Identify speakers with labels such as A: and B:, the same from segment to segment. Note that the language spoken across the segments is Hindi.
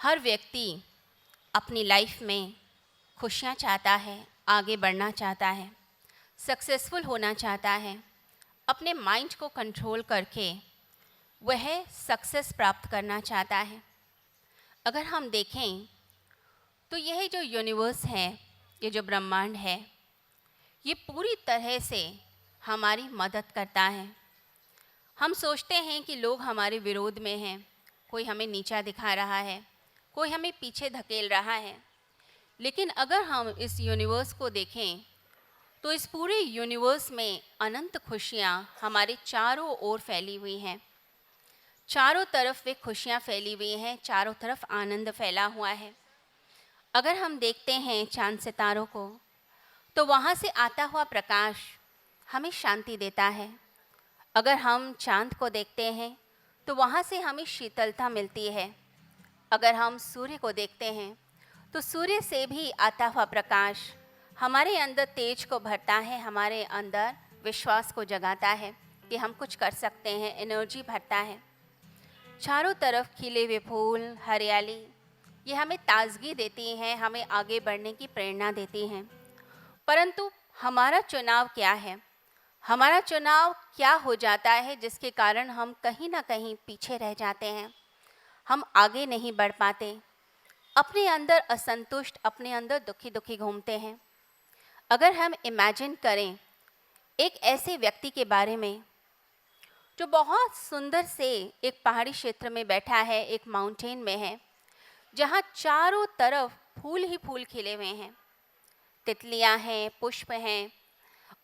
A: हर व्यक्ति अपनी लाइफ में खुशियाँ चाहता है, आगे बढ़ना चाहता है, सक्सेसफुल होना चाहता है। अपने माइंड को कंट्रोल करके वह सक्सेस प्राप्त करना चाहता है। अगर हम देखें तो यह जो यूनिवर्स है, ये जो ब्रह्मांड है, ये पूरी तरह से हमारी मदद करता है। हम सोचते हैं कि लोग हमारे विरोध में हैं, कोई हमें नीचा दिखा रहा है, कोई हमें पीछे धकेल रहा है। लेकिन अगर हम इस यूनिवर्स को देखें तो इस पूरे यूनिवर्स में अनंत खुशियाँ हमारे चारों ओर फैली हुई हैं। चारों तरफ वे खुशियाँ फैली हुई हैं, चारों तरफ आनंद फैला हुआ है। अगर हम देखते हैं चांद सितारों को तो वहाँ से आता हुआ प्रकाश हमें शांति देता है। अगर हम चांद को देखते हैं तो वहाँ से हमें शीतलता मिलती है। अगर हम सूर्य को देखते हैं तो सूर्य से भी आता हुआ प्रकाश हमारे अंदर तेज को भरता है, हमारे अंदर विश्वास को जगाता है कि हम कुछ कर सकते हैं, एनर्जी भरता है। चारों तरफ खिले हुए फूल, हरियाली, ये हमें ताजगी देती हैं, हमें आगे बढ़ने की प्रेरणा देती हैं। परंतु हमारा चुनाव क्या है? हमारा चुनाव क्या हो जाता है जिसके कारण हम कहीं ना कहीं पीछे रह जाते हैं, हम आगे नहीं बढ़ पाते, अपने अंदर असंतुष्ट, अपने अंदर दुखी दुखी घूमते हैं। अगर हम इमेजिन करें एक ऐसे व्यक्ति के बारे में जो बहुत सुंदर से एक पहाड़ी क्षेत्र में बैठा है, एक माउंटेन में है, जहाँ चारों तरफ फूल ही फूल खिले हुए हैं, तितलियाँ हैं, पुष्प हैं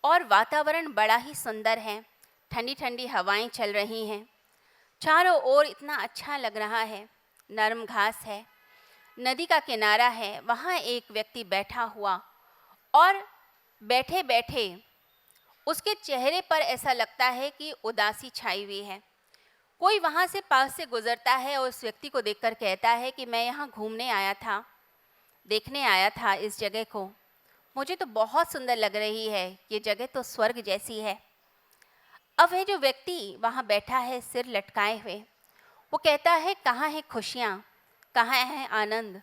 A: और वातावरण बड़ा ही सुंदर है, ठंडी ठंडी हवाएं चल रही हैं, चारों ओर इतना अच्छा लग रहा है, नरम घास है, नदी का किनारा है। वहाँ एक व्यक्ति बैठा हुआ और बैठे बैठे उसके चेहरे पर ऐसा लगता है कि उदासी छाई हुई है। कोई वहाँ से पास से गुजरता है और उस व्यक्ति को देखकर कहता है कि मैं यहाँ घूमने आया था, देखने आया था इस जगह को, मुझे तो बहुत सुंदर लग रही है, ये जगह तो स्वर्ग जैसी है। अब वह जो व्यक्ति वहाँ बैठा है सिर लटकाए हुए, वो कहता है कहाँ है खुशियाँ, कहाँ है आनंद,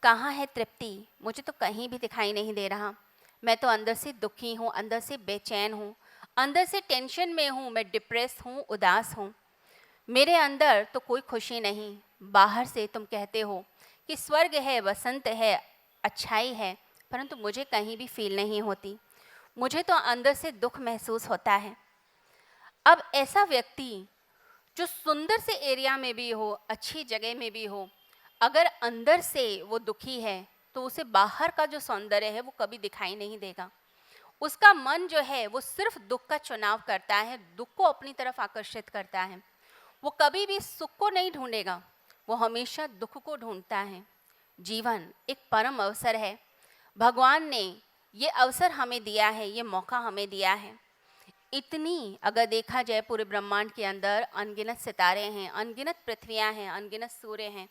A: कहाँ है तृप्ति? मुझे तो कहीं भी दिखाई नहीं दे रहा। मैं तो अंदर से दुखी हूँ, अंदर से बेचैन हूँ, अंदर से टेंशन में हूँ, मैं डिप्रेस हूँ, उदास हूँ। मेरे अंदर तो कोई खुशी नहीं। बाहर से तुम कहते हो कि स्वर्ग है, वसंत है, अच्छाई है, परंतु मुझे कहीं भी फील नहीं होती। मुझे तो अंदर से दुख महसूस होता है। अब ऐसा व्यक्ति जो सुंदर से एरिया में भी हो, अच्छी जगह में भी हो, अगर अंदर से वो दुखी है तो उसे बाहर का जो सौंदर्य है वो कभी दिखाई नहीं देगा। उसका मन जो है वो सिर्फ दुख का चुनाव करता है, दुख को अपनी तरफ आकर्षित करता है। वो कभी भी सुख को नहीं ढूंढेगा, वो हमेशा दुख को ढूंढता है। जीवन एक परम अवसर है, भगवान ने ये अवसर हमें दिया है, ये मौका हमें दिया है। इतनी अगर देखा जाए पूरे ब्रह्मांड के अंदर अनगिनत सितारे हैं, अनगिनत पृथ्वियाँ हैं, अनगिनत सूर्य हैं,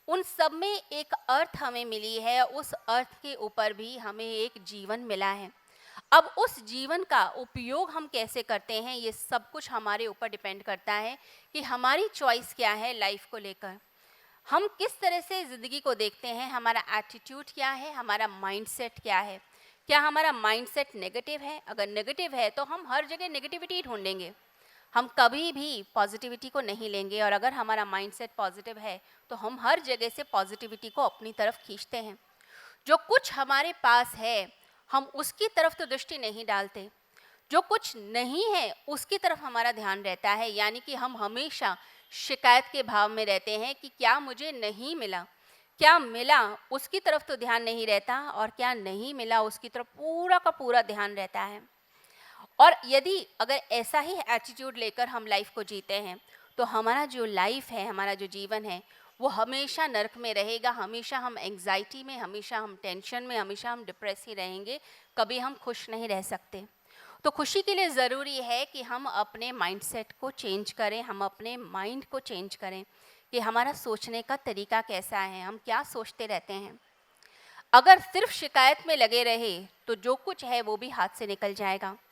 A: उन सब में एक अर्थ हमें मिली है, उस अर्थ के ऊपर भी हमें एक जीवन मिला है। अब उस जीवन का उपयोग हम कैसे करते हैं, ये सब कुछ हमारे ऊपर डिपेंड करता है कि हमारी चॉइस क्या है लाइफ को लेकर। हम किस तरह से ज़िंदगी को देखते हैं, हमारा एटीट्यूड क्या है, हमारा माइंडसेट क्या है। क्या हमारा माइंडसेट नेगेटिव है? अगर नेगेटिव है तो हम हर जगह नेगेटिविटी ढूंढेंगे, हम कभी भी पॉजिटिविटी को नहीं लेंगे। और अगर हमारा माइंडसेट पॉजिटिव है तो हम हर जगह से पॉजिटिविटी को अपनी तरफ खींचते हैं। जो कुछ हमारे पास है हम उसकी तरफ तो दृष्टि नहीं डालते, जो कुछ नहीं है उसकी तरफ हमारा ध्यान रहता है। यानी कि हम हमेशा शिकायत के भाव में रहते हैं कि क्या मुझे नहीं मिला, क्या मिला उसकी तरफ तो ध्यान नहीं रहता, और क्या नहीं मिला उसकी तरफ पूरा का पूरा ध्यान रहता है। और यदि अगर ऐसा ही एटीट्यूड लेकर हम लाइफ को जीते हैं तो हमारा जो लाइफ है, हमारा जो जीवन है, वो हमेशा नर्क में रहेगा। हमेशा हम एंग्जाइटी में, हमेशा हम टेंशन में, हमेशा हम डिप्रेस ही रहेंगे, कभी हम खुश नहीं रह सकते। तो खुशी के लिए ज़रूरी है कि हम अपने माइंडसेट को चेंज करें, हम अपने माइंड को चेंज करें कि हमारा सोचने का तरीका कैसा है, हम क्या सोचते रहते हैं। अगर सिर्फ शिकायत में लगे रहे तो जो कुछ है वो भी हाथ से निकल जाएगा।